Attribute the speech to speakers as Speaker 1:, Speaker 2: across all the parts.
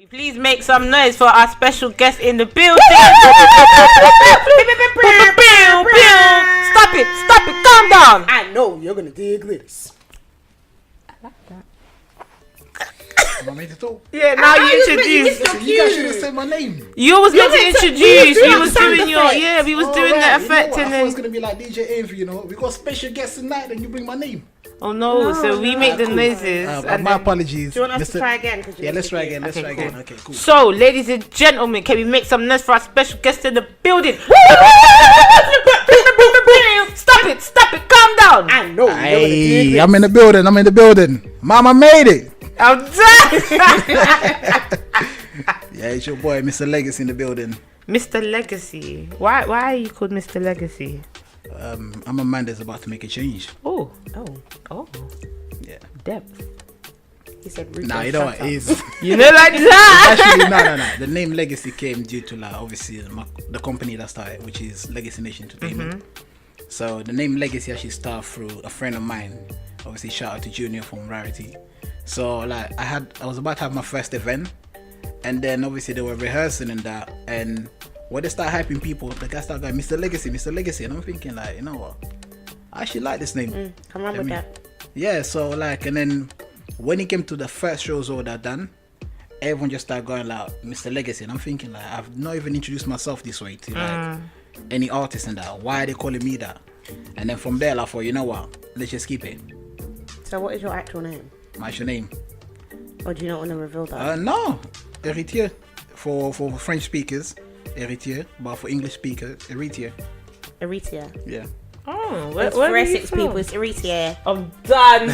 Speaker 1: Please make some noise for our special guest in the building. Stop it, calm down.
Speaker 2: I know you're gonna dig this.
Speaker 1: I like that.
Speaker 3: Am I meant to talk?
Speaker 1: Yeah, now you introduce.
Speaker 3: You guys should have said my name.
Speaker 1: You was meant to introduce. We was doing your we was doing the
Speaker 3: Alright,
Speaker 1: effect
Speaker 3: you know what?
Speaker 1: and
Speaker 3: I thought it was
Speaker 1: then.
Speaker 3: gonna be like DJ Envy, you know. We got special guests tonight, and you bring my name.
Speaker 1: Oh no! So we make the
Speaker 3: Cool.
Speaker 1: noises. And
Speaker 3: my
Speaker 1: then...
Speaker 3: apologies.
Speaker 2: Do you want us
Speaker 3: Mr.
Speaker 2: to try again?
Speaker 3: Yeah, let's try again. Let's
Speaker 1: Okay,
Speaker 3: try
Speaker 1: cool.
Speaker 3: again. Okay, cool.
Speaker 1: So, ladies and gentlemen, can we make some noise for our special guest in the building? Stop it, calm down.
Speaker 2: I know you're gonna dig
Speaker 3: Hey,
Speaker 2: this.
Speaker 3: I'm in the building. Mama made it.
Speaker 1: I'm done.
Speaker 3: Yeah, it's your boy, Mr. Legacy in the building.
Speaker 1: Mr. Legacy. Why are you called Mr. Legacy?
Speaker 3: I'm a man that's about to make a change.
Speaker 1: Oh,
Speaker 2: Oh,
Speaker 3: Yeah.
Speaker 1: depth.
Speaker 2: he said. Ruth,
Speaker 3: Nah, you
Speaker 2: shut
Speaker 3: know what?
Speaker 2: up.
Speaker 3: It's
Speaker 1: You know like that.
Speaker 3: actually no. The name Legacy came due to like obviously the company that started, which is Legacy Nation Entertainment. So the name Legacy actually started through a friend of mine. Obviously, shout out to Junior from Rarity. So like I was about to have my first event, and then obviously they were rehearsing and that, and when they start hyping people, the guy started going Mr. Legacy, and I'm thinking like, you know what? I actually like this name.
Speaker 2: Come on with that.
Speaker 3: Yeah, so like, and then when it came to the first shows all that done, everyone just started going like Mr. Legacy, and I'm thinking like, I've not even introduced myself this way to like any artist and that. Why are they calling me that? And then from there, I thought, you know what? Let's just keep it.
Speaker 2: So, what is your actual name?
Speaker 3: My actual name?
Speaker 2: Or do you not want to reveal that?
Speaker 3: No, Héritier for French speakers, Héritier, but for English speakers, Héritier.
Speaker 2: Eritrea.
Speaker 3: Yeah.
Speaker 1: Oh,
Speaker 2: It's
Speaker 1: where
Speaker 2: for
Speaker 1: are you
Speaker 2: Essex
Speaker 1: from?
Speaker 2: people. It's Eritrea.
Speaker 1: I'm done.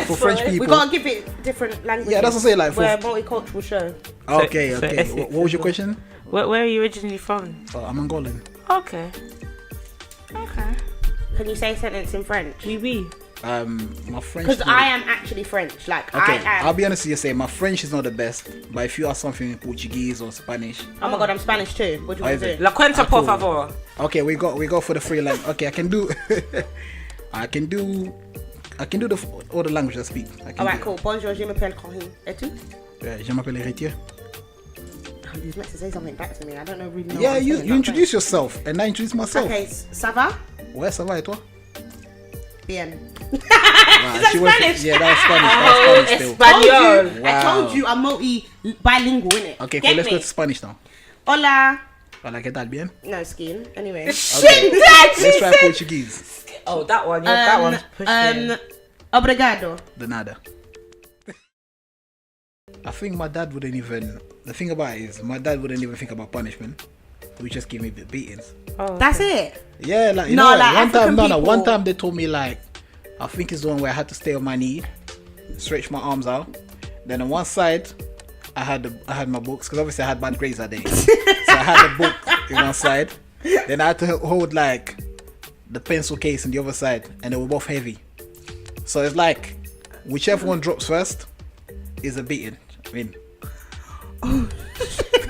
Speaker 3: For French people.
Speaker 2: We gotta give it different languages.
Speaker 3: Yeah, that's what I say, like,
Speaker 2: we're a multicultural show.
Speaker 3: Okay.
Speaker 1: So Essex
Speaker 3: What was your
Speaker 1: as well.
Speaker 3: question?
Speaker 1: Where are you originally from?
Speaker 3: Oh, I'm Angolan.
Speaker 1: Okay.
Speaker 2: Can you say a sentence in French?
Speaker 1: Oui.
Speaker 3: My French.
Speaker 2: Because I am actually French. Like
Speaker 3: Okay,
Speaker 2: I am.
Speaker 3: I'll be honest with you. Say my French is not the best, but if you ask something in Portuguese or Spanish,
Speaker 2: Oh my god, I'm Spanish too. What do you want
Speaker 3: is
Speaker 2: to
Speaker 3: it?
Speaker 2: do?
Speaker 1: La cuenta, por
Speaker 3: cool.
Speaker 1: favor.
Speaker 3: okay, we go for the free language. Okay, I can do all the language I speak. I can
Speaker 2: Alright,
Speaker 3: do.
Speaker 2: cool. Bonjour, je m'appelle Corinne. Et tu?
Speaker 3: Yeah, je m'appelle Héritier.
Speaker 2: Oh, you was meant to say something back to me. I don't know really know.
Speaker 3: Yeah,
Speaker 2: what I'm
Speaker 3: you
Speaker 2: saying,
Speaker 3: you
Speaker 2: but
Speaker 3: introduce yourself, and I introduce myself.
Speaker 2: Okay, ça va?
Speaker 3: Ouais, ça va et toi?
Speaker 2: Bien.
Speaker 3: Wow, she went-
Speaker 2: Spanish?
Speaker 3: Yeah, that was Spanish.
Speaker 1: Oh,
Speaker 3: That was Spanish still.
Speaker 1: Espanol.
Speaker 2: I
Speaker 3: Wow.
Speaker 2: told you I'm bilingual, innit?
Speaker 3: Okay, cool.
Speaker 2: Get
Speaker 3: Let's
Speaker 2: me?
Speaker 3: go to Spanish now.
Speaker 2: Hola.
Speaker 3: Hola, ¿qué tal? Bien?
Speaker 2: No, skin. Anyway.
Speaker 3: Okay. Let's try Portuguese.
Speaker 1: Oh, that one. Yeah, that one's pushing.
Speaker 2: Obrigado.
Speaker 3: De nada. I think my dad wouldn't even. The thing about it is, my dad wouldn't even think about punishment. He would just give me the beatings.
Speaker 1: Oh,
Speaker 2: That's it.
Speaker 3: Yeah, like you
Speaker 2: No,
Speaker 3: know, what?
Speaker 2: like
Speaker 3: one time,
Speaker 2: African
Speaker 3: one
Speaker 2: people-
Speaker 3: time they told me like, I think it's the one where I had to stay on my knee, stretch my arms out. Then on one side, I had my books because obviously I had bad grades that day, so I had the book in one side. Then I had to hold like the pencil case in the other side, and they were both heavy. So it's like whichever one drops first is a beating. I mean,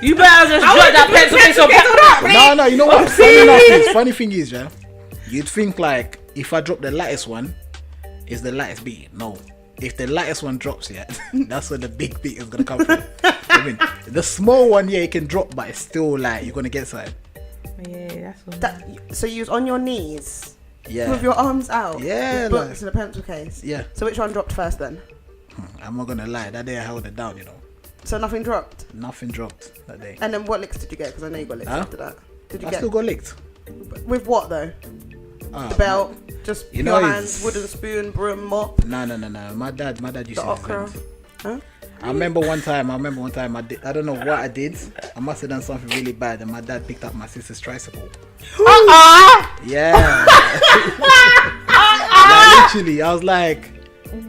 Speaker 1: You better just drop that pencil case on back.
Speaker 3: no, you know what? Funny thing is, yeah, you'd think like if I drop the lightest one, is the lightest beating. No, if the lightest one drops, yeah, that's where the big beat is gonna come from. I mean, the small one, yeah, you can drop, but it's still like you're gonna get something.
Speaker 1: Yeah, that's one.
Speaker 2: So you was on your knees
Speaker 3: Yeah,
Speaker 2: with your arms out.
Speaker 3: Yeah,
Speaker 2: With books
Speaker 3: like-
Speaker 2: in a pencil case.
Speaker 3: yeah.
Speaker 2: So which one dropped first then?
Speaker 3: I'm not gonna lie. That day I held it down. You know,
Speaker 2: So nothing dropped.
Speaker 3: nothing dropped that day.
Speaker 2: And then what licks did you get? Because I know you got licks
Speaker 3: Huh?
Speaker 2: after that. Did you
Speaker 3: I
Speaker 2: get
Speaker 3: still got licked.
Speaker 2: with what though? The belt, just
Speaker 3: You
Speaker 2: pure
Speaker 3: know
Speaker 2: hands,
Speaker 3: it's-
Speaker 2: wooden spoon, broom, mop,
Speaker 3: No. My dad used
Speaker 2: the
Speaker 3: to
Speaker 2: okra.
Speaker 3: defend.
Speaker 2: Huh?
Speaker 3: I remember one time I don't know what I did. I must have done something really bad, and my dad picked up my sister's tricycle. Yeah. Like, literally, I was like,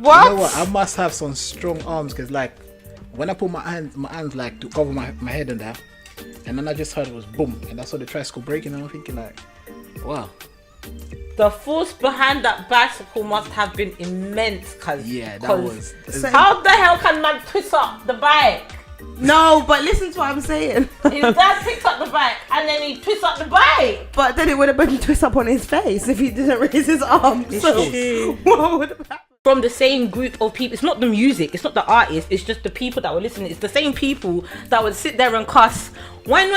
Speaker 1: What?
Speaker 3: you know what? I must have some strong arms, because like when I put my hands like to cover my head and that, and then I just heard it was boom, and I saw the tricycle breaking, and I'm thinking like, wow.
Speaker 1: The force behind that bicycle must have been immense, cause
Speaker 3: Yeah, that
Speaker 1: 'cause
Speaker 3: was.
Speaker 1: How the hell can man twist up the bike?
Speaker 2: No, but listen to what I'm saying.
Speaker 1: His dad picked up the bike and then he twists up the bike.
Speaker 2: But then it would have been twist up on his face if he didn't raise his arm. So
Speaker 1: true.
Speaker 2: what would have happened?
Speaker 1: from the same group of people. It's not the music, it's not the artist, it's just the people that were listening. It's the same people that would sit there and cuss wine,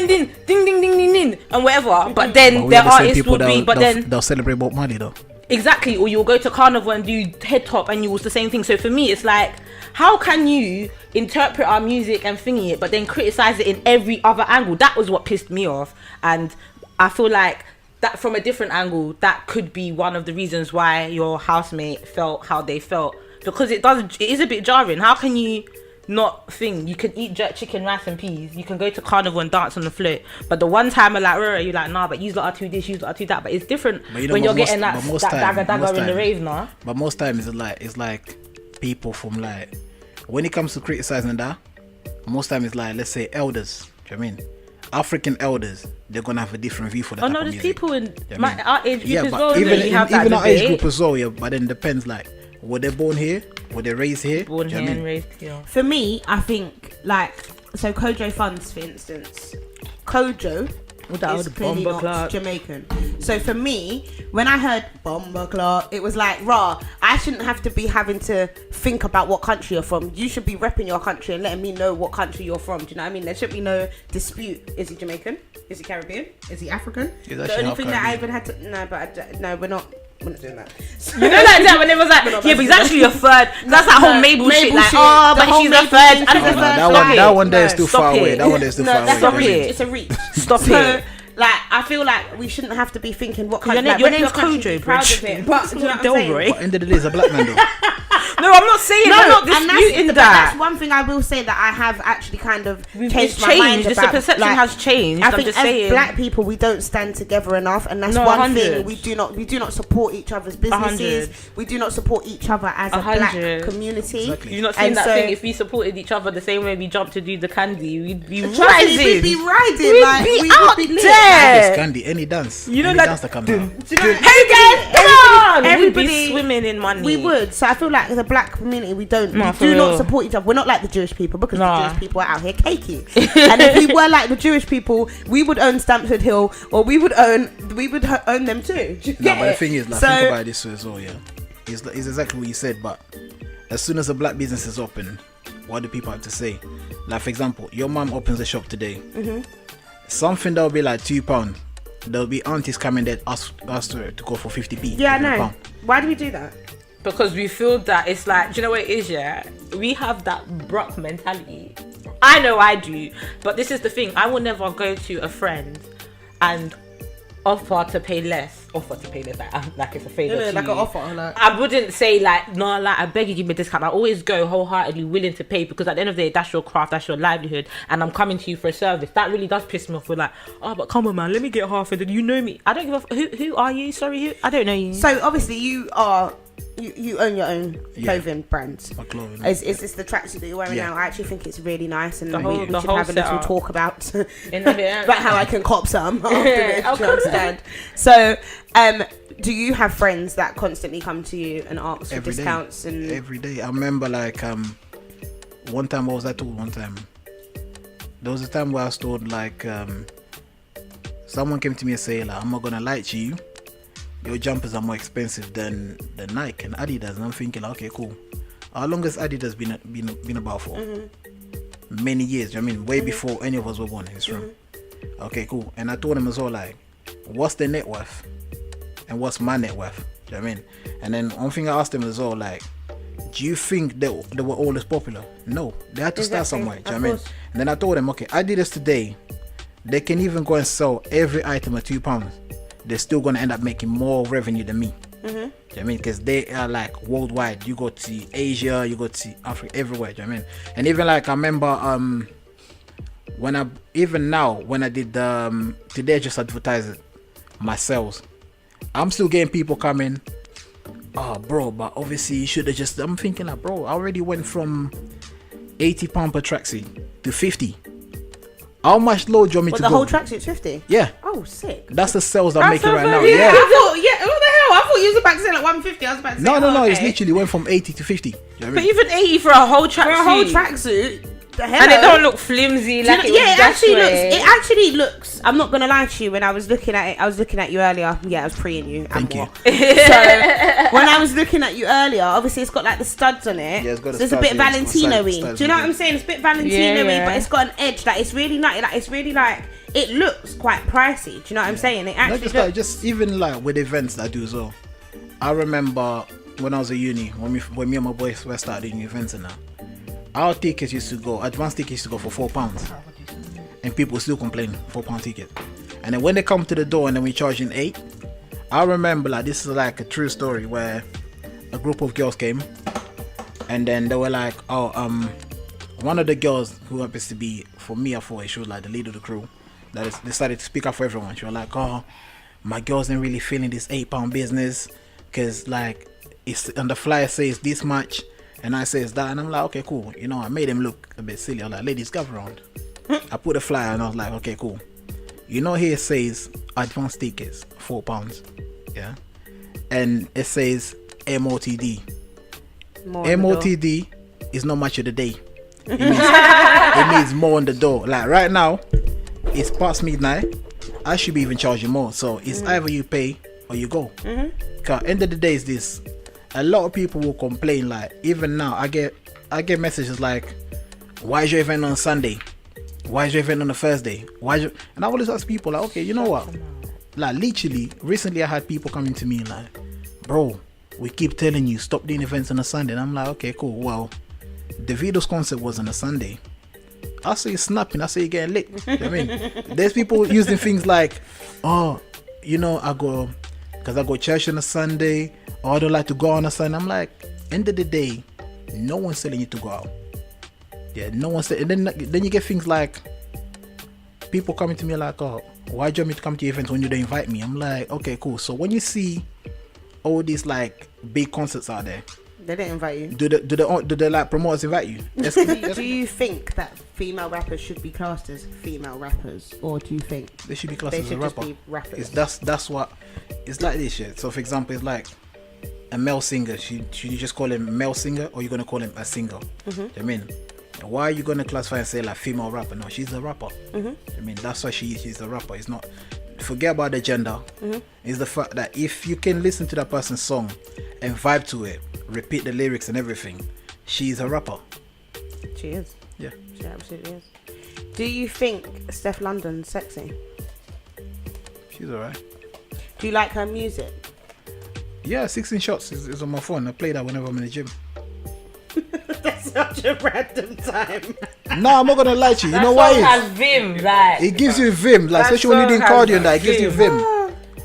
Speaker 1: ding, ding, ding, ding, ding, and whatever. But then their artist would be,
Speaker 3: they'll celebrate Bob Marley though.
Speaker 1: Exactly, or you'll go to Carnival and do head top and you was the same thing. So for me, it's like, how can you interpret our music and thingy it, but then criticize it in every other angle? That was what pissed me off, and I feel like that from a different angle, that could be one of the reasons why your housemate felt how they felt, because it is a bit jarring. How can you not think you can eat jerk chicken, rice and peas, you can go to Carnival and dance on the float, but the one time you're like, nah, but you lot are too this, you lot are too that. But it's different when you're getting that dagger in the rave now.
Speaker 3: But most times it's like people from, like, when it comes to criticizing that, most times it's like, let's say elders, do you know what I mean? African elders, they're gonna have a different view for that.
Speaker 1: Oh no, there's people in our age group as well.
Speaker 3: Even our age group as well, yeah. But then it depends, like, were they born here? Were they raised here?
Speaker 1: Born here and raised here.
Speaker 2: For me, I think, like, so Kojo Funds, for instance, Kojo is clearly not Jamaican. So for me, when I heard Bomba Clark, it was like, rah, I shouldn't have to be having to think about what country you're from. You should be repping your country and letting me know what country you're from. Do you know what I mean? There should be no dispute. Is he Jamaican? Is he Caribbean? Is he African? The only thing that I even had to... No, we're not doing that.
Speaker 1: You know, like that when it was like, yeah, but he's actually a third. That's that whole Mabel shit. Like, oh, but she's a third.
Speaker 3: That one there is too far away. That one there is too far away.
Speaker 1: Stop it.
Speaker 2: It's a reach.
Speaker 1: Stop it.
Speaker 2: Like, I feel like we shouldn't have to be thinking what country.
Speaker 1: Your name's Kojo,
Speaker 2: proud of it. But do you know what I'm saying?
Speaker 3: But end of the day, it's a black man though.
Speaker 1: No, I'm not saying. I'm not disputing that.
Speaker 2: That's one thing I will say that I have actually kind of changed my mind about.
Speaker 1: The perception has changed.
Speaker 2: I think as black people, we don't stand together enough, and that's one thing we do not support each other's businesses. 100. We do not support each other as a black community.
Speaker 1: Exactly. You're not saying that thing. If we supported each other the same way we jumped to do the candy, we'd be rising.
Speaker 2: We'd be riding.
Speaker 1: We'd be out there.
Speaker 3: Candy, any dance.
Speaker 1: You know,
Speaker 3: any
Speaker 1: like
Speaker 3: dance that comes
Speaker 1: out. Hey guys, come on! Everybody be swimming in money.
Speaker 2: We would. So I feel like as a black community, we do not support each other. We're not like the Jewish people, because the Jewish people are out here cakey. And if we were like the Jewish people, we would own Stamford Hill, or we would own them too. But
Speaker 3: the thing is, like, think about it this way as well, yeah. It's exactly what you said, but as soon as a black business is open, what do people have to say? Like, for example, your mom opens a shop today. Mm-hmm. Something that'll be like £2. There'll be aunties coming there ask her to go for 50p.
Speaker 2: Yeah, I know. Why do we do that?
Speaker 1: Because we feel that it's like, do you know what it is, yeah? We have that Brock mentality. I know I do. But this is the thing. I will never go to a friend and offer to pay less, like it's a favor to
Speaker 2: like
Speaker 1: you.
Speaker 2: An offer, like.
Speaker 1: I wouldn't say like, no, like, I beg you, give me a discount. I always go wholeheartedly willing to pay, because at the end of the day, that's your craft, that's your livelihood, and I'm coming to you for a service. That really does piss me off. We're like, oh, but come on, man, let me get half of it. You know me. I don't give a who are you? Sorry, who? I don't know you.
Speaker 2: So obviously you own your own clothing brands.
Speaker 3: My clothing.
Speaker 2: Is this the tracksuit that you're wearing now? I actually think it's really nice, and we should
Speaker 1: whole
Speaker 2: have a little talk about
Speaker 1: about
Speaker 2: how I can cop some after this. Do you understand? So, do you have friends that constantly come to you and ask for discounts? And
Speaker 3: every day. I remember, like, one time, what was I told one time? There was a time where I was told, like, someone came to me and said, like, I'm not gonna lie to you, your jumpers are more expensive than Nike and Adidas. And I'm thinking, like, okay, cool. How long has Adidas been about for? Mm-hmm. Many years. I mean, way before any of us were born in this room. Okay, cool. And I told them as well, like, what's their net worth and what's my net worth? Do you know what I mean? And then one thing I asked them as well, like, do you think they were all as popular? No, they had to start somewhere. Do you know what I mean? And then I told them, okay, Adidas today, they can even go and sell every item at £2. They're still going to end up making more revenue than me. Mm-hmm. Do you know what I mean? Because they are like worldwide. You go to Asia, you go to Africa, everywhere. Do you know what I mean? And even like I remember when I did today I just advertised my sales. I'm still getting people coming. Oh, bro, but obviously you should have just. I'm thinking like, bro, I already went from £80 per tracksuit to 50. How much low do you want me to go?
Speaker 2: The whole tracksuit's 50?
Speaker 3: Yeah.
Speaker 2: Oh, sick.
Speaker 3: That's the sales I'm making right now.
Speaker 2: Yeah. What the hell? I thought you was about to say like 150. I was about to say,
Speaker 3: no. It's literally went from 80 to 50. You know
Speaker 1: but even 80 for a whole tracksuit.
Speaker 2: For a whole tracksuit,
Speaker 1: And it don't look flimsy like
Speaker 2: it actually looks. I'm not gonna lie to you. When I was looking at it, I was looking at you earlier. Yeah, I was preing you.
Speaker 3: Thank you.
Speaker 2: So when I was looking at you earlier, obviously it's got like the studs on it.
Speaker 3: Yeah, it's got
Speaker 2: so it's a bit Valentino-y. Do you know what I'm saying? It's a bit Valentino-y, but it's got an edge. Like it's really nice. Like it's really like it looks quite pricey. Do you know what I'm saying? It actually
Speaker 3: not just even like with events that I do as well. I remember when I was at uni, when me and my boys were starting doing events and that. Our tickets used to go, advanced tickets used to go for £4. And people still complain, £4 ticket. And then when they come to the door and then we charge in 8, I remember like this is like a true story where a group of girls came and then they were like, one of the girls who happens to be, for me I thought she was like the leader of the crew, that is, decided to speak up for everyone. She was like, my girls ain't really feeling this £8 business because like it's on the flyer says this much. And I says that, and I'm like, okay, cool. You know, I made him look a bit silly. I'm like, ladies, gather around. I put a flyer, and I was like, okay, cool. You know, here it says advanced tickets, £4. Yeah, and it says MOTD. MOTD is not much of the day. It means more on the door. Like right now, it's past midnight. I should be even charging more. So it's either you pay or you go. Cause end of the day is this. A lot of people will complain, like even now I get messages like, why is your event on Sunday? Why is your event on a Thursday? And I always ask people like, okay, you know what? Like literally recently I had people coming to me like, bro, we keep telling you stop doing events on a Sunday. And I'm like, okay, cool. Well, Davido's concert was on a Sunday. I say you snapping, I say you getting licked. You know what I mean? There's people using things like, you know, I go church on a Sunday, or I don't like to go on a Sunday. I'm like, end of the day, no one's telling you to go out. Yeah, no one's and then you get things like people coming to me like, why do you want me to come to your event when you don't invite me? I'm like, okay, cool. So when you see all these like big concerts out there,
Speaker 2: they didn't invite you.
Speaker 3: Do the like promoters invite you?
Speaker 2: Do you think that female rappers should be classed as female rappers, or do you think
Speaker 3: they should be classed as a rapper? Just be rappers? That's what it's like this shit. So for example, it's like a male singer. Should you just call him a male singer, or you gonna call him a singer? I mean, why are you gonna classify and say like female rapper? No, she's a rapper. I mean, that's why she's a rapper. It's not. Forget about the gender. It's the fact that if you can listen to that person's song and vibe to it, repeat the lyrics and everything, she's a rapper.
Speaker 2: She is.
Speaker 3: Yeah,
Speaker 2: she absolutely is. Do you think Steph London's sexy?
Speaker 3: She's alright.
Speaker 2: Do you like her music?
Speaker 3: Yeah, 16 Shots is on my phone. I play that whenever I'm in the gym.
Speaker 2: That's such a random time.
Speaker 3: No, I'm not gonna lie to you. You know why?
Speaker 1: Has vim, like
Speaker 3: it gives you vim, like especially when you're doing cardio and that, it gives you vim.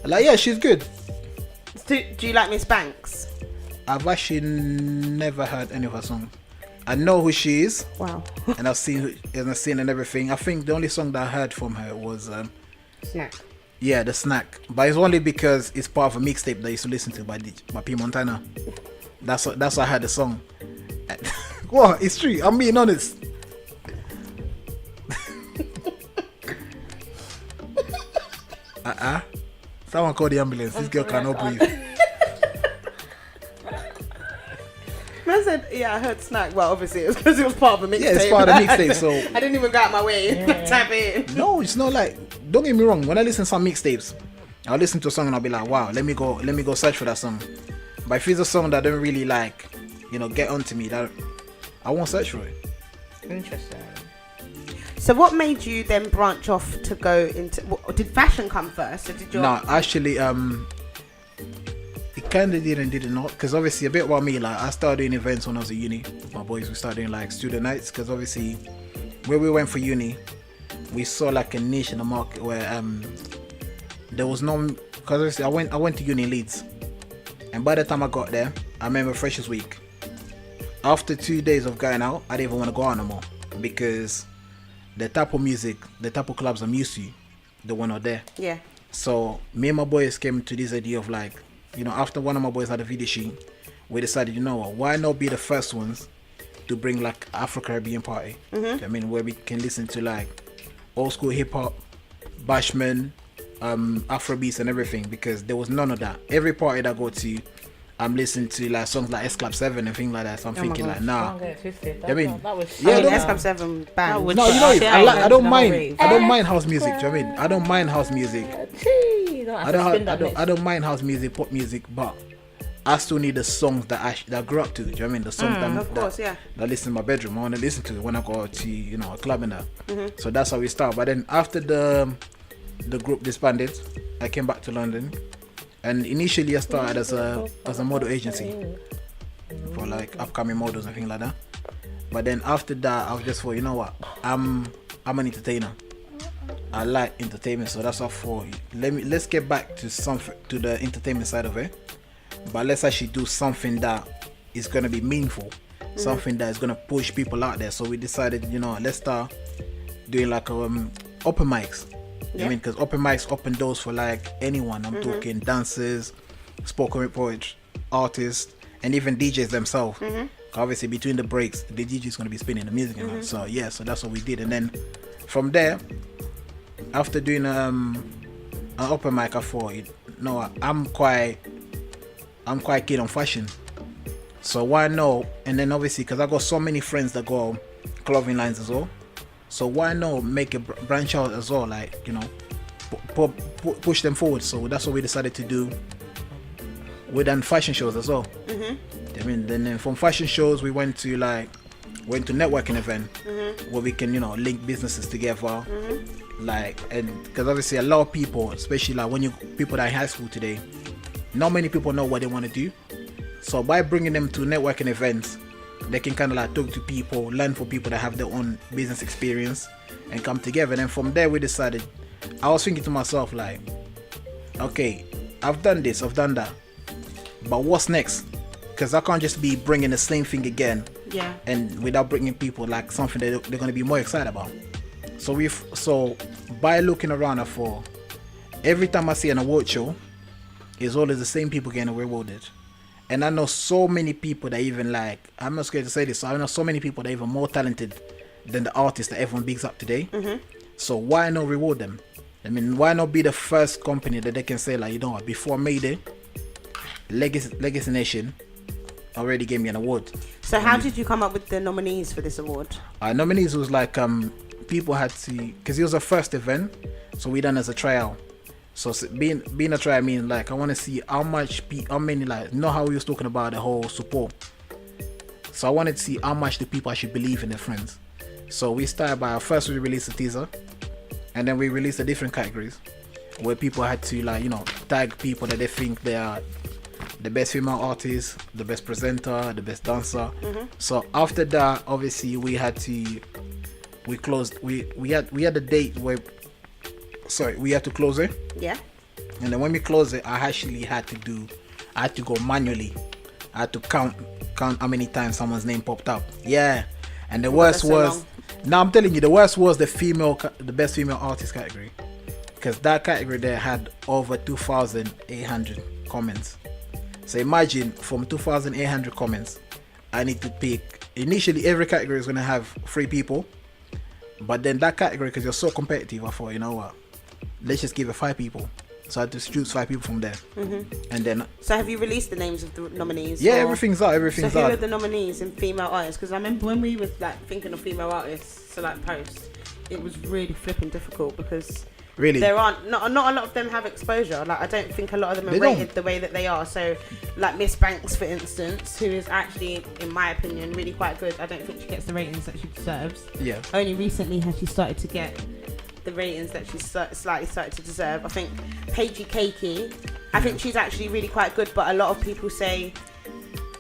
Speaker 3: Like yeah, she's good.
Speaker 2: Do you like Miss Banks?
Speaker 3: I've actually never heard any of her songs. I know who she is.
Speaker 2: Wow.
Speaker 3: And I've seen and everything. I think the only song that I heard from her was
Speaker 2: Snack.
Speaker 3: Yeah, the Snack. But it's only because it's part of a mixtape that I used to listen to by P Montana. That's why I heard the song. What? It's true. I'm being honest. Someone call the ambulance. This girl cannot breathe.
Speaker 2: I said, yeah, I heard Snack. Well, obviously, it was because it was part of a mixtape.
Speaker 3: Yeah, it's part of the mixtape, so...
Speaker 2: I didn't even go out my way to tap it in.
Speaker 3: No, it's not like... Don't get me wrong. When I listen to some mixtapes, I'll listen to a song and I'll be like, wow, let me go search for that song. But if it's a song that don't really like, get onto me, that I won't search for it.
Speaker 1: Interesting.
Speaker 2: So what made you then branch off to go into... Did fashion come first? Or did your...
Speaker 3: No, actually, it kind of did not, because obviously a bit about me, like I started doing events when I was at uni. My boys, we started doing like student nights, because obviously where we went for uni, we saw like a niche in the market where there was no, because obviously I went to uni in Leeds, and by the time I got there, I remember Freshers Week. After 2 days of going out, I didn't even want to go out no more, because the type of music, the type of clubs I'm used to, they were not there.
Speaker 2: Yeah.
Speaker 3: So me and my boys came to this idea of like, after one of my boys had a video shoot, we decided, why not be the first ones to bring like Afro-Caribbean party? I mean, where we can listen to like old school hip hop, bashment, Afrobeats and everything, because there was none of that. Every party that I go to, I'm listening to like songs like S Club 7 and things like that. So I'm thinking like, nah.
Speaker 1: Don't get twisted.
Speaker 3: I mean,
Speaker 1: that was
Speaker 3: yeah,
Speaker 2: S Club 7 bang.
Speaker 3: no, you know, I don't mind house music. Do you know what I mean? I don't mind house music. I don't mind house music, pop music, but I still need the songs that I grew up to. Do you know what I mean? The songs that listen in my bedroom. I want to listen to when I go to a club and that. So that's how we start. But then after the group disbanded, I came back to London, and initially I started as a model agency for like upcoming models and things like that. But then after that, I was just thought, you know what? I'm an entertainer. I like entertainment, so that's what I thought. Let's get back to the entertainment side of it. But let's actually do something that is going to be meaningful, something that is going to push people out there. So we decided, let's start doing like open mics. I mean, because open mics open doors for like anyone. I'm talking dancers, spoken word poets, artists, and even DJs themselves. Obviously, between the breaks, the DJ is going to be spinning the music. So that's what we did. And then from there, after doing an open mic, I thought, I'm quite keen on fashion, so why not? And then obviously, because I got so many friends that go clothing lines as well, so why not make a branch out as well, like push them forward. So that's what we decided to do. We done fashion shows as well. I mean, then from fashion shows we went to networking event where we can link businesses together, and because obviously a lot of people, especially like people that are in high school today, not many people know what they want to do. So by bringing them to networking events, they can kind of like talk to people, learn from people that have their own business experience, and come together. And then from there, we decided, I was thinking to myself like, okay, I've done this, I've done that, but what's next? Because I can't just be bringing the same thing again, and without bringing people like something that they're going to be more excited about. So by looking around, I thought, every time I see an award show, it's always the same people getting rewarded. And I know so many people that even I'm not scared to say this, so I know so many people that are even more talented than the artists that everyone bigs up today. So why not reward them? I mean, why not be the first company that they can say like, what, before Mayday, Legacy Nation already gave me an award.
Speaker 2: So how did you come up with the nominees for this award?
Speaker 3: Nominees was like, people had to, because it was a first event, so we done as a tryout. So being a try, I mean, like, I want to see how many, like, how we was talking about the whole support. So I wanted to see how much the people actually believe in their friends. So we started by, first we released a teaser, and then we released the different categories where people had to tag people that they think they are the best female artist, the best presenter, the best dancer. So after that, obviously we had to a date where we had to close it. Yeah. And then when we closed it, I had to go manually. I had to count how many times someone's name popped up. Yeah. And the worst was, now I'm telling you, the worst was the best female artist category. Because that category there had over 2,800 comments. So imagine, from 2,800 comments, I need to pick, initially every category is going to have 3 people. But then that category, because you're so competitive, I thought, you know what, let's just give it 5 people. So I had to choose 5 people from there. And then. So have you released the names of the nominees? Yeah, everything's out. So who are the nominees in female artists? Because I remember when we was thinking of female artists to post, it was really flipping difficult because there aren't not a lot of them have exposure. I don't think a lot of them are rated the way that they are. So Miss Banks, for instance, who is actually, in my opinion, really quite good. I don't think she gets the ratings that she deserves. Yeah. Only recently has she started to get the ratings that she's slightly started to deserve. I think Paigey Cakey, I think she's actually really quite good, but a lot of people say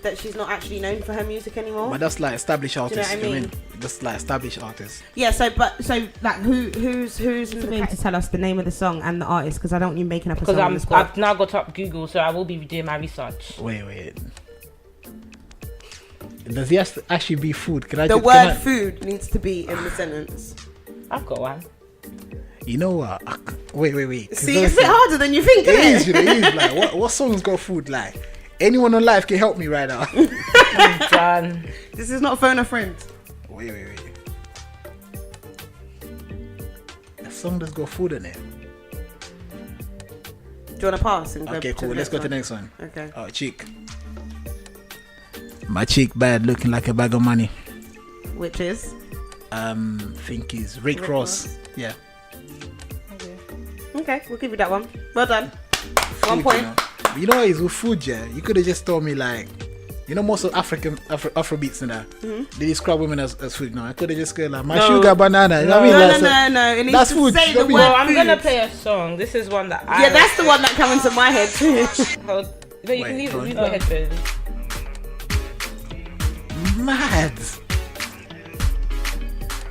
Speaker 3: that she's not actually known for her music anymore. But that's established artists. Do you know what I mean? Just established artists. Yeah. So who's going to tell us the name of the song and the artist? Because I don't want you making up a song on the spot. I've now got up Google, so I will be doing my research. Wait. Does he actually be food? The word food needs to be in the sentence. I've got one. You know what? Wait. See, it's a bit harder than you think, isn't it? It is. What songs got food? Anyone on live can help me right now. I'm done. This is not phone a friend. Wait. A song that's got food in it. Do you want to pass? Okay, cool. Let's go to the next one. Okay. Oh, Cheek. My cheek bad, looking like a bag of money.
Speaker 2: Which is?
Speaker 3: Think is Rick Ross. Yeah.
Speaker 2: Okay, we'll give you that one. Well done.
Speaker 3: Food,
Speaker 2: 1 point.
Speaker 3: You know what it is with food, yeah? You could have just told me like, you know, most of Afrobeats and that, they describe women as food. No, I could have just go like, my sugar banana. You know what I mean?
Speaker 2: No. It needs
Speaker 3: that's
Speaker 2: to
Speaker 3: food.
Speaker 2: say the word
Speaker 1: Well, I'm
Speaker 2: food.
Speaker 1: gonna play a song. This is one that I...
Speaker 2: Yeah, that's the one that comes into my head too.
Speaker 1: No, you can leave your headphones.
Speaker 3: Mad.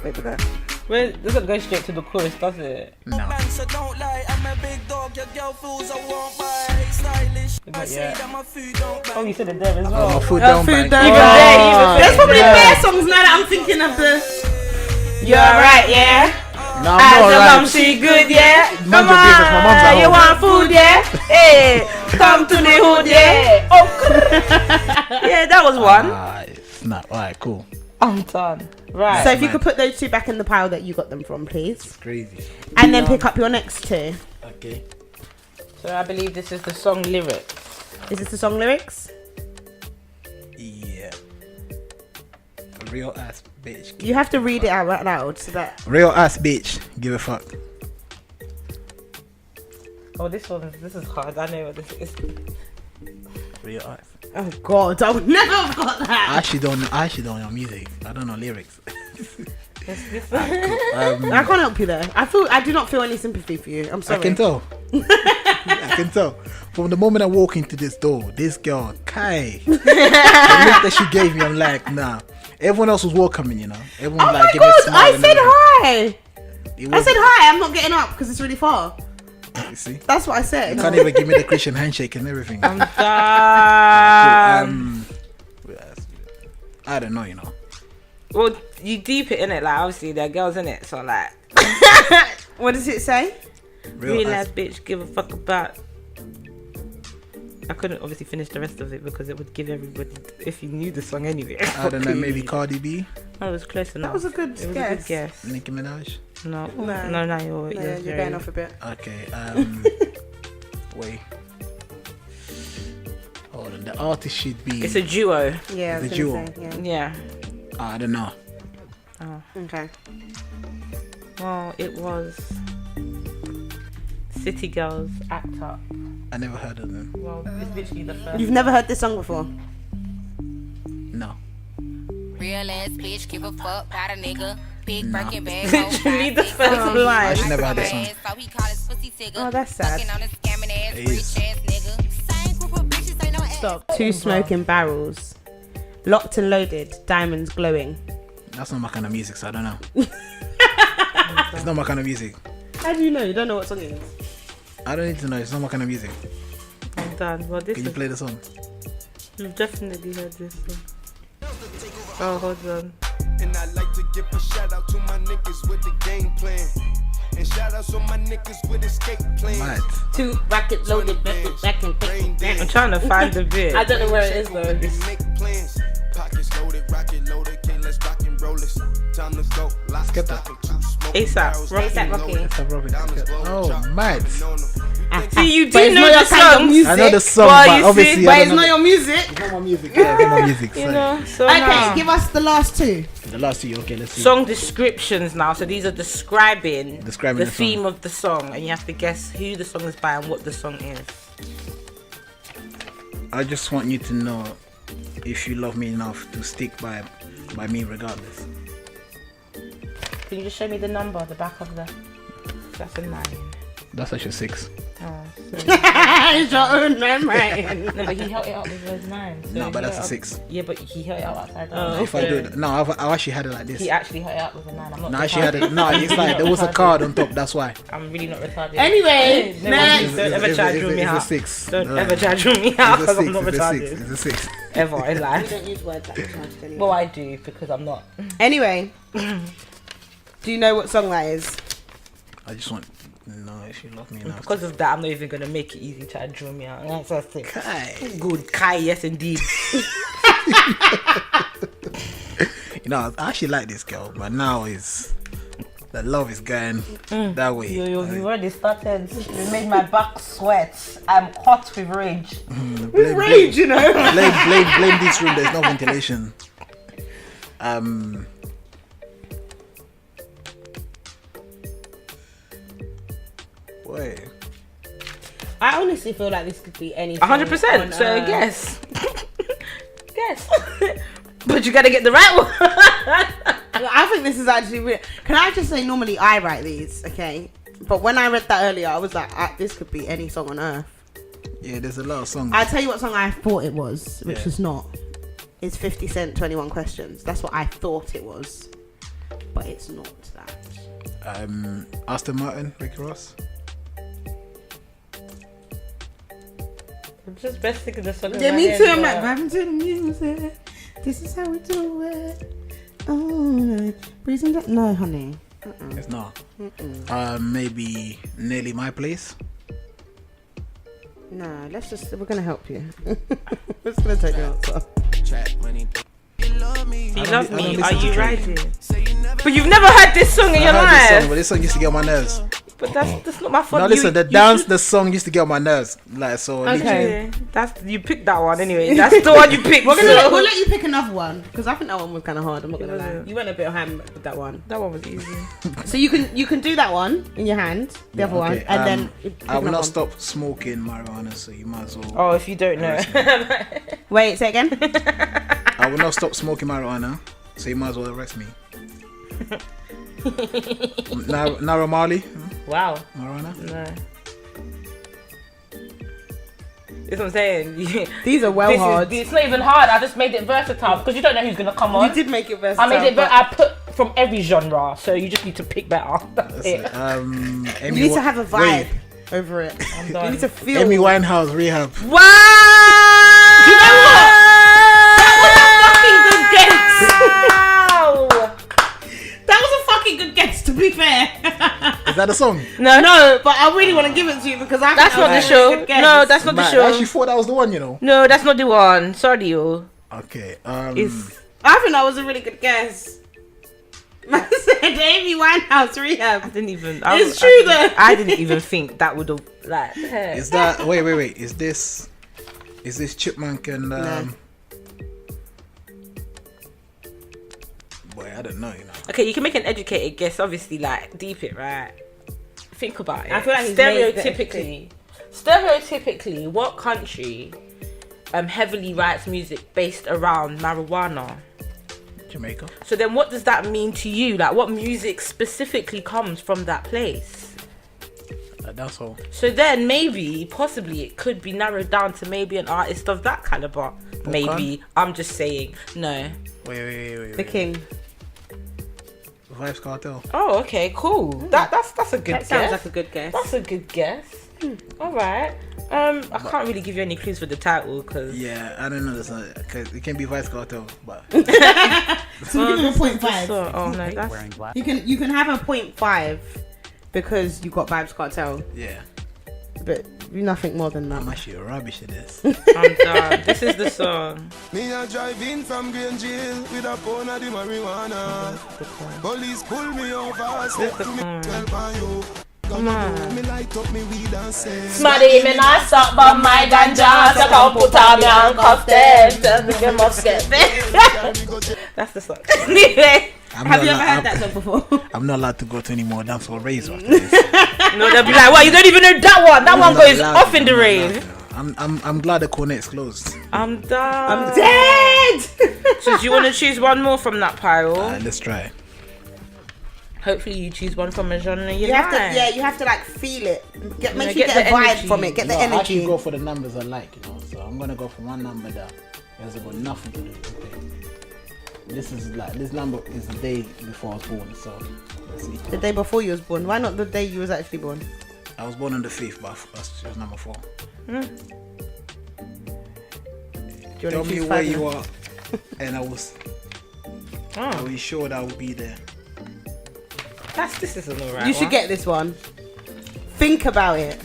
Speaker 2: Wait for that.
Speaker 1: Well, it doesn't go straight to the chorus, does it?
Speaker 3: No.
Speaker 4: So don't lie, I'm a big dog, your girl feels I won't buy. Stylish, I say
Speaker 1: Yeah.
Speaker 4: that my food don't buy.
Speaker 1: Oh, you said it there as
Speaker 3: Oh,
Speaker 1: well.
Speaker 3: food down
Speaker 2: Food
Speaker 3: bag.
Speaker 2: down
Speaker 1: Even there, even
Speaker 2: There's probably
Speaker 1: there.
Speaker 2: bear songs now that I'm thinking of the.
Speaker 1: You're right, yeah.
Speaker 3: No,
Speaker 1: As
Speaker 3: I'm
Speaker 1: a
Speaker 3: not
Speaker 1: mom,
Speaker 3: right.
Speaker 1: she good, yeah.
Speaker 3: Mind
Speaker 1: Come
Speaker 3: your business, my mom's at
Speaker 1: on, you
Speaker 3: home.
Speaker 1: want food, yeah? Hey, come to the hood, yeah. Oh, yeah, that was one.
Speaker 3: It's not. Alright, cool.
Speaker 1: I'm done. Right.
Speaker 2: So if you
Speaker 3: man.
Speaker 2: could put those two back in the pile that you got them from, please,
Speaker 3: It's crazy.
Speaker 2: and then pick up your next two.
Speaker 3: Okay.
Speaker 1: So I believe this is the song lyric.
Speaker 2: Is this the song lyrics?
Speaker 3: Yeah. Real ass bitch.
Speaker 2: You have to read it out loud so that.
Speaker 3: Real ass bitch. Give a fuck.
Speaker 1: Oh, this is hard. I know what this is.
Speaker 3: Real ass.
Speaker 2: Oh God, I would never have got that.
Speaker 3: I actually don't know music. I don't know lyrics.
Speaker 2: I can't help you there. I do not feel any sympathy for you. I'm sorry.
Speaker 3: I can tell. I can tell. From the moment I walk into this door, this girl, Kai, the look that she gave me, I'm like, nah. Everyone else was welcoming, you know. Everyone
Speaker 2: Oh
Speaker 3: was like,
Speaker 2: my
Speaker 3: give me a
Speaker 2: God,
Speaker 3: smile.
Speaker 2: I
Speaker 3: and
Speaker 2: said
Speaker 3: everything.
Speaker 2: hi.
Speaker 3: It
Speaker 2: I
Speaker 3: was-
Speaker 2: said hi. I'm not getting up because it's really far.
Speaker 3: You see,
Speaker 2: That's what I said.
Speaker 3: you can't even give me the Christian handshake and everything.
Speaker 1: I'm done.
Speaker 3: I don't know, you know.
Speaker 1: Well, you deep it in it, like obviously there are girls in it, so like
Speaker 2: What does it say?
Speaker 1: real ass bitch, give a fuck about. I couldn't obviously finish the rest of it because it would give everybody if you knew the song anyway.
Speaker 3: I don't know, maybe Cardi B,
Speaker 1: That was close enough.
Speaker 2: That was a good
Speaker 1: It was
Speaker 2: guess.
Speaker 1: a good guess.
Speaker 3: Nicki Minaj.
Speaker 1: No,
Speaker 2: No.
Speaker 1: you're
Speaker 2: Yeah, you're going off a bit.
Speaker 3: Okay, wait. Hold on, the artist should be.
Speaker 1: It's a duo.
Speaker 2: Yeah, I was
Speaker 3: The
Speaker 2: gonna
Speaker 3: duo.
Speaker 2: say,
Speaker 1: Yeah.
Speaker 3: I don't know.
Speaker 1: Oh.
Speaker 2: Okay.
Speaker 1: Well, it was City Girls Act Up.
Speaker 3: I never heard of them.
Speaker 1: Well, it's literally the first.
Speaker 2: You've never heard this song before?
Speaker 3: No.
Speaker 5: Real ass bitch, give a fuck about a nigga. Big
Speaker 3: No.
Speaker 5: Birkin bag,
Speaker 1: Literally the first line.
Speaker 3: I should never had that song.
Speaker 5: So he call his pussy tigger.
Speaker 2: Oh, that's sad.
Speaker 5: Fucking on a scamming ass,
Speaker 3: It is.
Speaker 5: rich ass nigga. Same group of bitches, ain't no ass.
Speaker 1: Stop.
Speaker 2: Two smoking barrels, locked and loaded, diamonds glowing.
Speaker 3: That's not my kind of music, so I don't know. It's not my kind of music.
Speaker 2: How do you know? You don't know what song it is.
Speaker 3: I don't need to know. It's not my kind of music.
Speaker 1: I'm done. Well, this
Speaker 3: Can you
Speaker 1: is.
Speaker 3: play the song?
Speaker 1: You've definitely heard this song. Oh, hold on.
Speaker 4: And I like to give a shout out to my niggas with the game plan. And shout out to my niggas with escape plans.
Speaker 3: Mad.
Speaker 2: Two bracket loaded, back and
Speaker 1: I'm trying to find the bit.
Speaker 2: I don't know where it is though.
Speaker 4: Make plans. Pockets loaded, rocket loaded. Can't let's rock and roll this. Time to go. Lock,
Speaker 3: get that.
Speaker 4: stock, and two smoke
Speaker 1: ASAP.
Speaker 4: barrels.
Speaker 1: Rocky.
Speaker 2: ASAP Rocky.
Speaker 3: Let's have Robin. Oh, mad.
Speaker 1: See, you
Speaker 2: But
Speaker 1: do
Speaker 2: it's
Speaker 1: know
Speaker 2: not your
Speaker 1: the
Speaker 2: kind of
Speaker 1: songs.
Speaker 2: music.
Speaker 3: I know the song,
Speaker 1: Well,
Speaker 3: but
Speaker 1: you
Speaker 3: obviously
Speaker 1: see,
Speaker 3: I
Speaker 2: But
Speaker 3: don't
Speaker 2: it's
Speaker 3: know.
Speaker 2: not your music.
Speaker 3: It's not my music. Yeah, it's not my music.
Speaker 1: You
Speaker 3: sorry.
Speaker 1: know, so
Speaker 2: Okay,
Speaker 1: now.
Speaker 2: give us the last two.
Speaker 3: The last two. Okay, let's see.
Speaker 1: Song descriptions now. So these are describing the
Speaker 3: the song.
Speaker 1: theme of the song, and you have to guess who the song is by and what the song is.
Speaker 3: I just want you to know if you love me enough to stick by me regardless.
Speaker 1: Can you just show me the number, the back of the? That's a 9.
Speaker 3: That's actually 6.
Speaker 1: Oh,
Speaker 2: It's your own memory.
Speaker 1: no, but he held it up with those 9. So
Speaker 3: No, but
Speaker 1: he
Speaker 3: that's
Speaker 1: held
Speaker 3: a
Speaker 1: it
Speaker 3: 6.
Speaker 1: up- Yeah, but he held it up outside.
Speaker 3: If I do it, no, I actually had it like this.
Speaker 1: He actually held it up with a 9. I'm not.
Speaker 3: No, I actually had
Speaker 1: retarded.
Speaker 3: it. No, it's like there was a card on top. That's why.
Speaker 1: I'm really not retarded.
Speaker 2: Anyway,
Speaker 1: No,
Speaker 2: next.
Speaker 1: don't ever try to draw me
Speaker 3: It's a
Speaker 1: out.
Speaker 3: 6.
Speaker 1: Don't ever try to draw me out because I'm not
Speaker 3: It's a 6.
Speaker 1: retarded.
Speaker 3: It's a 6.
Speaker 1: Ever in life.
Speaker 2: Don't use words like retarded anyway.
Speaker 1: Well, I do because I'm not.
Speaker 2: Anyway, do you know what song that is?
Speaker 3: I just want to know if you love me enough.
Speaker 1: Because of that, I'm not even gonna make it easy to draw me out. That's a thing.
Speaker 3: Kai.
Speaker 1: Good Kai, yes indeed.
Speaker 3: You know, I actually like this girl, but now is The love is going that way.
Speaker 1: You already started. You made my back sweat. I'm hot with rage.
Speaker 2: Rage, you know.
Speaker 3: Blame this room. There's no ventilation. Wait.
Speaker 2: I honestly feel like this could be anything.
Speaker 1: 100%. So guess. Guess. But you gotta get the right one.
Speaker 2: I think this is actually weird. Can I just say, normally I write these, okay? But when I read that earlier, I was like, this could be any song on earth.
Speaker 3: Yeah, there's a lot of songs.
Speaker 2: I'll tell you what song I thought it was, which was not. It's 50 Cent, 21 Questions. That's what I thought it was. But it's not that.
Speaker 3: Aston Martin, Rick Ross.
Speaker 1: I'm just best thinking the song.
Speaker 2: Yeah, me too. I'm like, vibing to the music. This is how we do it. Oh, breezing that. No, honey.
Speaker 3: It's not. Maybe Nearly My Place.
Speaker 2: No, we're gonna help you. We're just gonna take your answer.
Speaker 1: You love me. Are you riding? But you've never heard this song in your life.
Speaker 3: But this song used to get on my nerves.
Speaker 1: But that's not my fault.
Speaker 3: No, listen, the song used to get on my nerves. Like, so.
Speaker 1: Okay, you picked that one anyway. That's the one you picked.
Speaker 2: We'll let you pick another one because I think that one was kind of hard. I'm not gonna lie. You went a bit ham with that one.
Speaker 1: That one was easy.
Speaker 2: So you can do that one in your hand, the other one, and then
Speaker 3: I will not stop smoking marijuana, so you might as well.
Speaker 1: Oh, if you don't know.
Speaker 2: Wait, say again.
Speaker 3: I will not stop smoking marijuana, so you might as well arrest me. Nara Marley.
Speaker 1: Wow.
Speaker 3: Marijuana?
Speaker 1: No. That's what I'm saying.
Speaker 2: These are hard.
Speaker 1: It's not even hard. I just made it versatile because you don't know who's gonna come on.
Speaker 2: You did make it versatile.
Speaker 1: I made it. I put from every genre, so you just need to pick better. That's it.
Speaker 2: You need to have a vibe over it.
Speaker 1: I'm done.
Speaker 2: You need to feel.
Speaker 3: Amy Winehouse, Rehab.
Speaker 1: Wow!
Speaker 2: Do you know what? That was a fucking good guess. Wow! That was a fucking good guess, to be fair.
Speaker 3: Is that a song?
Speaker 2: No, but I really want to give it to you because
Speaker 1: that's not the show. No, that's not the show.
Speaker 3: I actually thought that was the one, you know.
Speaker 1: No, that's not the one. Sorry, yo.
Speaker 3: Okay.
Speaker 2: I think that was a really good guess. Man said Amy Winehouse, Rehab.
Speaker 1: I didn't even.
Speaker 2: It's true though.
Speaker 1: I didn't even think that would have like.
Speaker 3: Is that? Wait. Is this Chipmunk and? Boy, I don't know. You know.
Speaker 1: Okay, you can make an educated guess. Obviously, like deep it right. Think about it.
Speaker 2: I feel like
Speaker 1: stereotypically, what country heavily writes music based around marijuana?
Speaker 3: Jamaica.
Speaker 1: So then what does that mean to you? Like what music specifically comes from that place?
Speaker 3: That's all.
Speaker 1: So then possibly it could be narrowed down to maybe an artist of that caliber. Maybe. I'm just saying. No.
Speaker 3: Wait.
Speaker 2: The King.
Speaker 3: Vibes Cartel.
Speaker 1: Oh, okay, cool. That's a good guess.
Speaker 2: Sounds like a good guess.
Speaker 1: That's a good guess. All right. I can't really give you any clues for the title because.
Speaker 3: Yeah, I don't know. Because it can be Vibes Cartel, but.
Speaker 2: So we give you a 0.5.
Speaker 1: Oh no, that's.
Speaker 2: You can have a 0.5 because you got Vibes Cartel.
Speaker 3: Yeah.
Speaker 2: But nothing more than that.
Speaker 3: I'm actually rubbish at this.
Speaker 1: I'm done. This is the song.
Speaker 4: Me a drive in from Green Jail with a pound of the marijuana. Police pull me over, step to me, help on you. Come on. Me light up me weed and say
Speaker 1: Smarty me not stop by my ganja. So come put on me and cuff them. Tell me you must get me. That's the song.
Speaker 2: Have you ever heard that song before?
Speaker 3: I'm not allowed to go to any more dance or raves after this.
Speaker 1: No, they'll be like, well, you don't even know that one. That one goes off in the rave.
Speaker 3: I'm glad the cornet's closed.
Speaker 1: I'm done.
Speaker 2: I'm dead.
Speaker 1: So do you want to choose one more from that pile?
Speaker 3: Let's try.
Speaker 1: Hopefully you choose one from a genre you
Speaker 2: have
Speaker 1: like.
Speaker 2: you have to like feel it. Make sure you get a vibe
Speaker 1: energy.
Speaker 2: from it. Get the
Speaker 3: I
Speaker 2: energy.
Speaker 3: actually go for the numbers I like, you know. So I'm gonna go for one number that has got nothing to do with it. This number is the day before I was born, so let's see.
Speaker 2: The day before you was born. Why not the day you was actually born?
Speaker 3: I was born on the 5th, but it was number 4. Tell me where you are, and I will ensure that I will be there.
Speaker 1: This isn't alright.
Speaker 2: You should get this one. Think about it.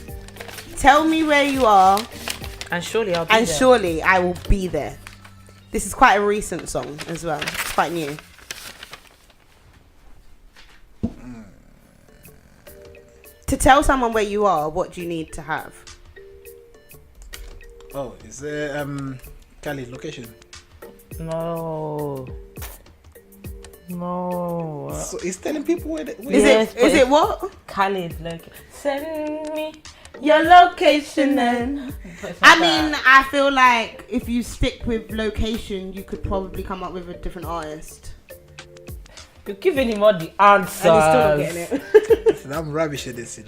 Speaker 2: Tell me where you are,
Speaker 1: and surely I'll be
Speaker 2: and
Speaker 1: there.
Speaker 2: surely I will be there. This is quite a recent song as well. It's quite new. To tell someone where you are, what do you need to have?
Speaker 3: Oh, is there Cali location?
Speaker 1: No.
Speaker 3: So he's telling people where.
Speaker 2: Is it what?
Speaker 1: Khalid, send me your location then.
Speaker 2: I mean, I feel like if you stick with location, you could probably come up with a different artist.
Speaker 1: You're giving him all the answers.
Speaker 2: And he's still not getting it.
Speaker 3: Listen, I'm rubbish at this,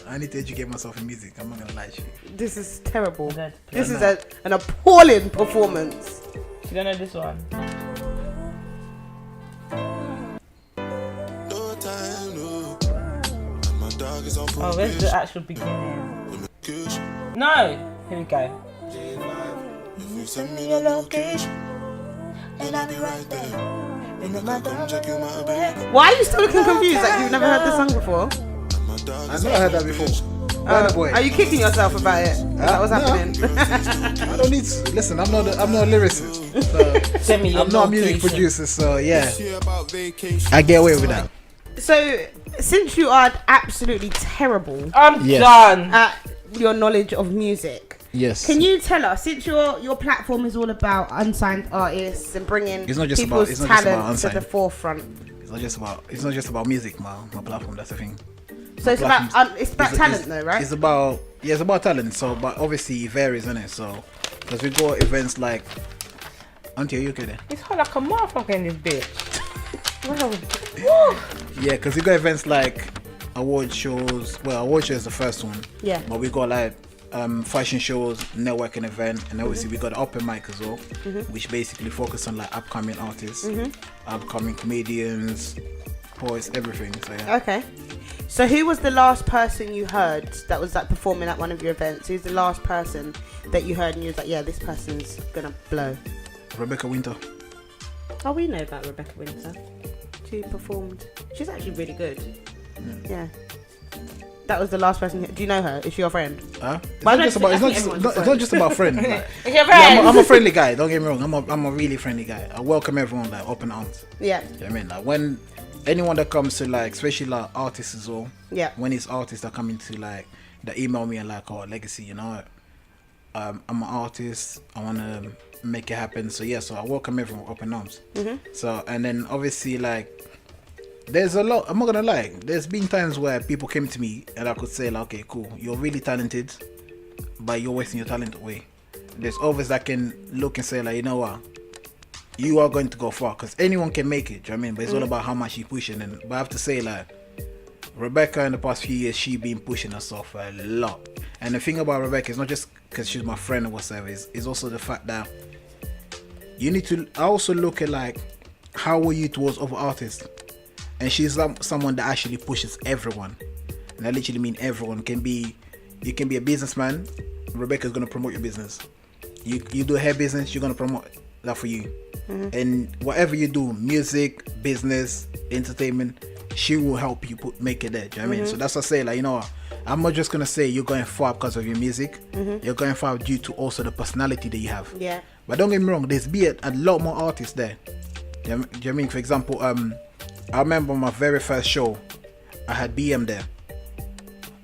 Speaker 3: I need to educate myself in music. I'm not gonna lie to you.
Speaker 2: This is terrible.
Speaker 1: Good.
Speaker 2: This is an appalling performance.
Speaker 1: You don't know this one? Oh, where's the actual beginning? No! Here we go.
Speaker 4: If you send me your location, then I'll be right there. Come check you, my baby.
Speaker 2: Why are you still looking confused? Like you've never heard this song before?
Speaker 3: I know I heard that before. Boy.
Speaker 2: Are you kicking yourself about it? Is that what's happening?
Speaker 3: I don't need to listen. I'm not a lyricist. So
Speaker 1: Send me your
Speaker 3: I'm not a music
Speaker 1: location.
Speaker 3: producer. So yeah, I get away with that.
Speaker 2: So, since you are absolutely terrible
Speaker 1: I'm
Speaker 3: Yes.
Speaker 1: done.
Speaker 2: at your knowledge of music,
Speaker 3: Yes.
Speaker 2: can you tell us, since your platform is all about unsigned artists and bringing
Speaker 3: It's not just
Speaker 2: people's
Speaker 3: about- it's not just about
Speaker 2: talent to the
Speaker 3: unsigned.
Speaker 2: forefront?
Speaker 3: It's not just about music, my platform. That's the thing.
Speaker 2: So it's about talent, though, right?
Speaker 3: It's about talent. So, but obviously it varies, isn't it? So, because we got events like, Auntie, are you okay there?
Speaker 1: It's hot like a motherfucker in this bitch.
Speaker 3: Yeah, because we got events like award shows. Well, award show is the first one.
Speaker 2: Yeah.
Speaker 3: But we got like fashion shows, networking event, and obviously we got the open mic as well, which basically focus on like upcoming artists, upcoming comedians, poets, everything. So yeah.
Speaker 2: Okay. So who was the last person you heard that was like performing at one of your events? Who's the last person that you heard and you was like, yeah, this person's gonna blow?
Speaker 3: Rebecca Winter.
Speaker 2: Oh, we know about Rebecca Winter. She performed. She's actually really good. Yeah. That was the last person. Do you know her? Is she your friend?
Speaker 3: Huh? It's
Speaker 2: Why
Speaker 3: not
Speaker 2: don't
Speaker 3: just
Speaker 2: you
Speaker 3: about. It's
Speaker 2: think
Speaker 3: not just.
Speaker 2: everyone's
Speaker 3: Not,
Speaker 2: a
Speaker 3: it's not just about friend. Like,
Speaker 1: It's your
Speaker 3: yeah,
Speaker 1: friend.
Speaker 3: I'm a friendly guy. Don't get me wrong. I'm a really friendly guy. I welcome everyone like open arms.
Speaker 2: Yeah.
Speaker 3: You know what I mean? Like when anyone that comes to like, especially like artists as well.
Speaker 2: Yeah.
Speaker 3: When it's artists that come into like, that email me and like, oh, Legacy, you know, I'm an artist. I want to make it happen. So yeah, so I welcome everyone with open arms. So and then obviously like, there's a lot. I'm not gonna lie. There's been times where people came to me and I could say like, okay, cool, you're really talented, but you're wasting your talent away. There's others that can look and say like, you know what, you are going to go far, because anyone can make it. Do you know what I mean? But it's all about how much you pushing. And but I have to say like, Rebecca in the past few years, she been pushing herself a lot. And the thing about Rebecca is not just because she's my friend or whatever. Is also the fact that you need to. I also look at like, how are you towards other artists? And she's someone that actually pushes everyone. And I literally mean everyone. You can be a businessman. Rebecca's gonna promote your business. You do hair business, you're gonna promote that for you. And whatever you do, music, business, entertainment, she will help you make it there. Do you know what I mean? So that's what I say, like, you know what, I'm not just gonna say you're going far because of your music. You're going far due to also the personality that you have.
Speaker 2: Yeah.
Speaker 3: But don't get me wrong, there's a lot more artists there. Do you know what I mean? For example, I remember my very first show, I had BM there,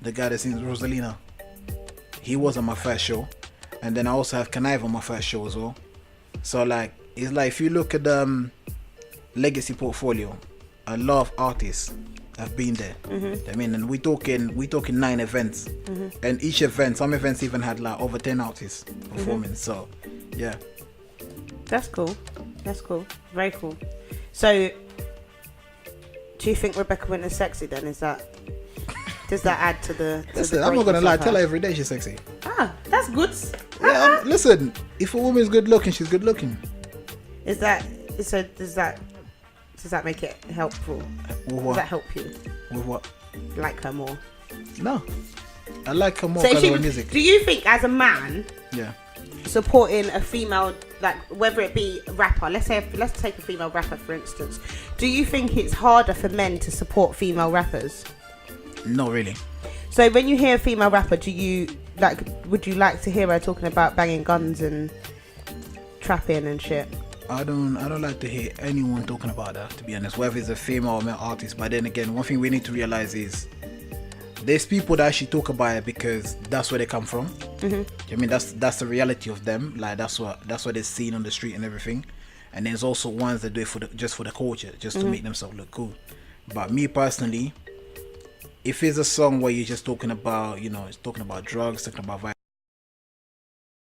Speaker 3: the guy that sings Rosalina. He was on my first show, and then I also have Knive on my first show as well. So like, it's like if you look at the legacy portfolio, a lot of artists have been there. I mean, and we talking 9 events, and each event, some events even had like over 10 artists performing. So yeah,
Speaker 2: That's cool. That's cool. Very cool. So, do you think Rebecca Winter's sexy then? Does that add to the
Speaker 3: listen,
Speaker 2: the
Speaker 3: I'm not gonna
Speaker 2: greatness
Speaker 3: lie,
Speaker 2: of
Speaker 3: tell her
Speaker 2: her?
Speaker 3: every day she's sexy.
Speaker 2: Ah, that's good.
Speaker 3: Yeah, listen, if a woman's good looking, she's good looking.
Speaker 2: Is that so? Does that make it helpful?
Speaker 3: With
Speaker 2: Does
Speaker 3: what?
Speaker 2: that help you
Speaker 3: With what?
Speaker 2: like her more?
Speaker 3: No, I like her more
Speaker 2: So, if
Speaker 3: because
Speaker 2: she
Speaker 3: of her
Speaker 2: was,
Speaker 3: music.
Speaker 2: do you think as a man
Speaker 3: Yeah.
Speaker 2: supporting a female, like whether it be a rapper, let's take a female rapper for instance, do you think it's harder for men to support female rappers?
Speaker 3: No, really.
Speaker 2: So when you hear a female rapper, would you like to hear her talking about banging guns and trapping and shit?
Speaker 3: I don't like to hear anyone talking about that, to be honest, whether it's a female or male artist. But then again, one thing we need to realize is there's people that actually talk about it because that's where they come from. I mean, that's the reality of them. Like that's what they're seeing on the street and everything. And there's also ones that do it just for the culture, just to make themselves look cool. But me personally, if it's a song where you're just talking about, it's talking about drugs, talking about